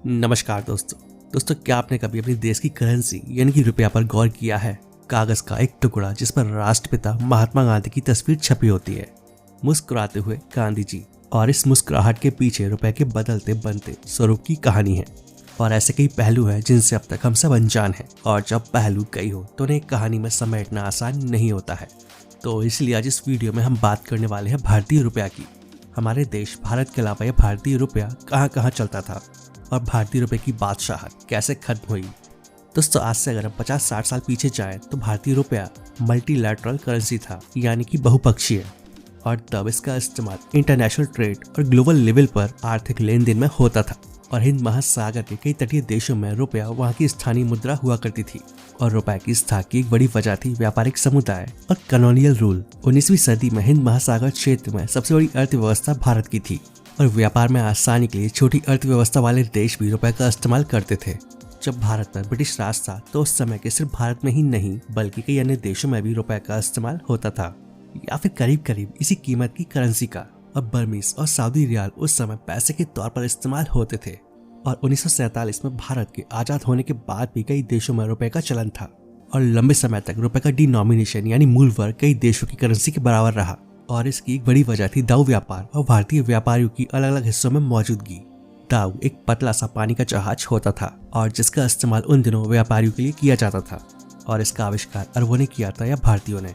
नमस्कार दोस्तों क्या आपने कभी अपनी देश की करेंसी यानी कि रुपया पर गौर किया है? कागज का एक टुकड़ा जिस पर राष्ट्रपिता महात्मा गांधी की तस्वीर छपी होती है, मुस्कुराते हुए गांधी जी, और इस मुस्कुराहट के पीछे रुपए के बदलते बनते स्वरूप की कहानी है। और ऐसे कई पहलू हैं जिनसे अब तक हम सब अनजान हैं, और जब पहलू कई हो तो उन्हें एक कहानी में समेटना आसान नहीं होता है। तो इसलिए आज इस वीडियो में हम बात करने वाले हैं भारतीय रुपया की। हमारे देश भारत के अलावा यह भारतीय रुपया कहाँ कहाँ चलता था और भारतीय रुपए की बादशाहत कैसे खत्म हुई। दोस्तों, आज से अगर हम 50-60 साल पीछे जाएं तो भारतीय रुपया मल्टीलैटरल करेंसी था, यानी कि बहुपक्षीय, और तब इसका इस्तेमाल इंटरनेशनल ट्रेड और ग्लोबल लेवल पर आर्थिक लेन देन में होता था। और हिंद महासागर के कई तटीय देशों में रुपया वहाँ की स्थानीय मुद्रा हुआ करती थी। और रुपए की स्थापना की एक बड़ी वजह थी व्यापारिक समुदाय और कॉलोनियल रूल। 19वीं सदी में हिंद महासागर क्षेत्र में सबसे बड़ी अर्थव्यवस्था भारत की थी, और व्यापार में आसानी के लिए छोटी अर्थव्यवस्था वाले देश भी रुपए का इस्तेमाल करते थे। जब भारत पर ब्रिटिश राज था तो उस समय के सिर्फ भारत में ही नहीं बल्कि कई अन्य देशों में भी रुपए का इस्तेमाल होता था, या फिर करीब करीब इसी कीमत की करेंसी का। और बर्मीज और सऊदी रियाल उस समय पैसे के तौर पर इस्तेमाल होते थे। और 1947 में भारत के आजाद होने के बाद भी कई देशों में रुपए का चलन था, और लंबे समय तक रुपए का डिनोमिनेशन यानी मूल वर्ग कई देशों की करेंसी के बराबर रहा। और इसकी एक बड़ी वजह थी दाऊ व्यापार और भारतीय व्यापारियों की अलग अलग हिस्सों में मौजूदगी। दाऊ एक पतला सा पानी का जहाज होता था, और जिसका इस्तेमाल उन दिनों व्यापारियों के लिए किया जाता था, और इसका आविष्कार अरबों ने किया था या भारतीयों ने।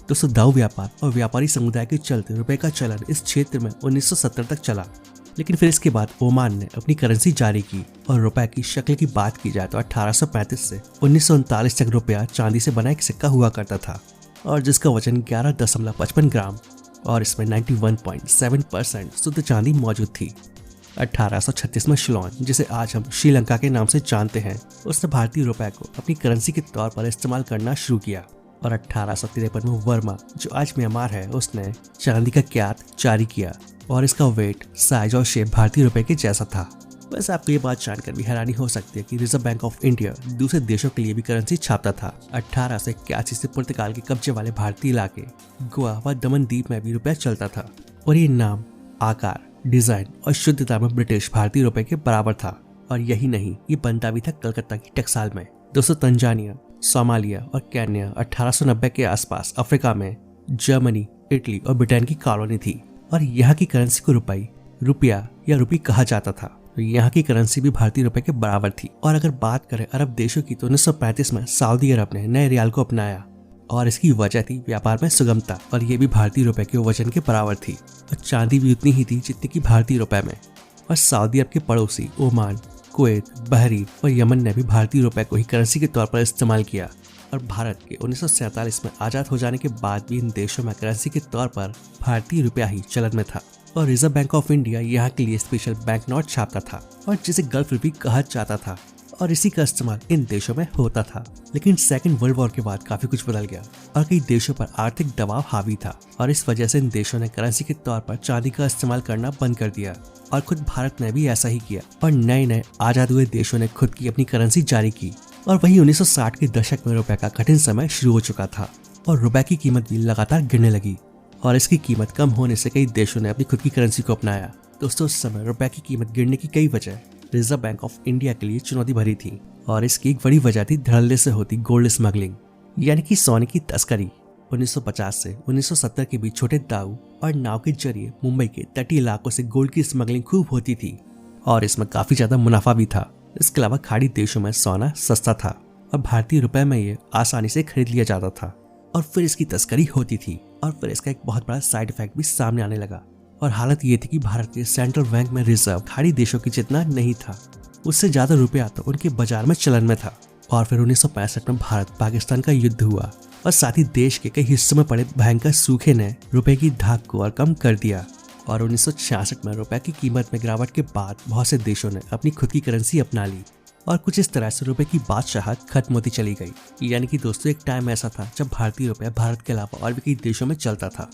दोस्तों, दाऊ व्यापार और व्यापारी समुदाय के चलते रुपए का चलन इस क्षेत्र में 1970 तक चला। लेकिन फिर इसके बाद ओमान ने अपनी करेंसी जारी की। और रुपए की शक्ल की बात की जाए तो 1835 से 1939 तक रुपया चांदी से बना एक सिक्का हुआ करता था, और जिसका वजन 11.55 ग्राम और इसमें 91.7% शुद्ध चांदी मौजूद थी। 1836 में शिलोन, जिसे आज हम श्रीलंका के नाम से जानते हैं, उसने भारतीय रुपए को अपनी करेंसी के तौर पर इस्तेमाल करना शुरू किया। और 1853 में वर्मा, जो आज म्यांमार है, उसने चांदी का क्यात जारी किया, और इसका वेट, साइज और शेप भारतीय रुपए के जैसा था। वैसे आपको ये बात जानकर भी हैरानी हो सकती है कि रिजर्व बैंक ऑफ इंडिया दूसरे देशों के लिए भी करेंसी छापता था। 1881 से पुर्तगाल के कब्जे वाले भारतीय इलाके गोवा व दमन द्वीप में भी रुपया चलता था। और ये नाम, आकार, डिजाइन और शुद्धता में ब्रिटिश भारतीय रुपए के बराबर था। और यही नहीं, ये बनता भी था कलकत्ता की टकसाल में। दोस्तों, तंजानिया, सोमालिया और केन्या 1890 के आसपास अफ्रीका में जर्मनी, इटली और ब्रिटेन की कॉलोनी थी, और यहाँ की करेंसी को रुपया या रुपी कहा जाता था। तो यहाँ की करेंसी भी भारतीय रुपए के बराबर थी। और अगर बात करें अरब देशों की तो 1935 में सऊदी अरब ने नए रियाल को अपनाया, और इसकी वजह थी व्यापार में सुगमता, और ये भी भारतीय रुपए के वजन के बराबर थी। और चांदी भी उतनी ही थी जितनी की भारतीय रुपए में। और सऊदी अरब के पड़ोसी ओमान, कुवैत, बहरीन और यमन ने भी भारतीय रुपए को ही करेंसी के तौर पर इस्तेमाल किया। और भारत के 1947 में आजाद हो जाने के बाद भी इन देशों में करेंसी के तौर पर भारतीय रुपया ही चलन में था। और रिजर्व बैंक ऑफ इंडिया यहाँ के लिए स्पेशल बैंक नोट छापता था, और जिसे गल्फ रुपी कहा जाता था, और इसी का इस्तेमाल इन देशों में होता था। लेकिन सेकेंड वर्ल्ड वॉर के बाद काफी कुछ बदल गया, और कई देशों पर आर्थिक दबाव हावी था, और इस वजह से इन देशों ने करेंसी के तौर पर चांदी का इस्तेमाल करना बंद कर दिया। और खुद भारत ने भी ऐसा ही किया, और नए नए आजाद हुए देशों ने खुद की अपनी करेंसी जारी की। और वहीं 1960 के दशक में रुपए का कठिन समय शुरू हो चुका था, और रुपए की कीमत भी लगातार गिरने लगी, और इसकी कीमत कम होने से कई देशों ने अपनी खुद की करेंसी को अपनाया। दोस्तों, उस समय रुपए की कीमत गिरने की कई वजह रिजर्व बैंक ऑफ इंडिया के लिए चुनौती भरी थी, और इसकी एक बड़ी वजह थी धड़ल्ले से होती गोल्ड स्मगलिंग, यानी कि सोने की तस्करी। 1950 से 1970 के बीच छोटे दाऊ और नाव के जरिए मुंबई के तटीय इलाकों से गोल्ड की स्मगलिंग खूब होती थी, और इसमें काफी ज्यादा मुनाफा भी था। इसके अलावा खाड़ी देशों में सोना सस्ता था, और भारतीय रुपए में ये आसानी से खरीद लिया जाता था, और फिर इसकी तस्करी होती थी। और फिर इसका एक बहुत बड़ा साइड इफेक्ट भी सामने आने लगा, और हालत ये थी कि भारत के सेंट्रल बैंक में रिजर्व खाड़ी देशों की जितना नहीं था, उससे ज्यादा रुपया तो उनके बाजार में चलन में था। और फिर 1965 में भारत पाकिस्तान का युद्ध हुआ, और साथ ही देश के कई हिस्सों में पड़े भयंकर सूखे ने रुपए की धाक को और कम कर दिया। और 1966 में रुपए की कीमत में गिरावट के बाद बहुत से देशों ने अपनी खुद की करेंसी अपना ली, और कुछ इस तरह से रुपए की बादशाहत खत्म होती चली गई। यानी कि दोस्तों, एक टाइम ऐसा था जब भारतीय रुपया भारत के अलावा और भी कई देशों में चलता था।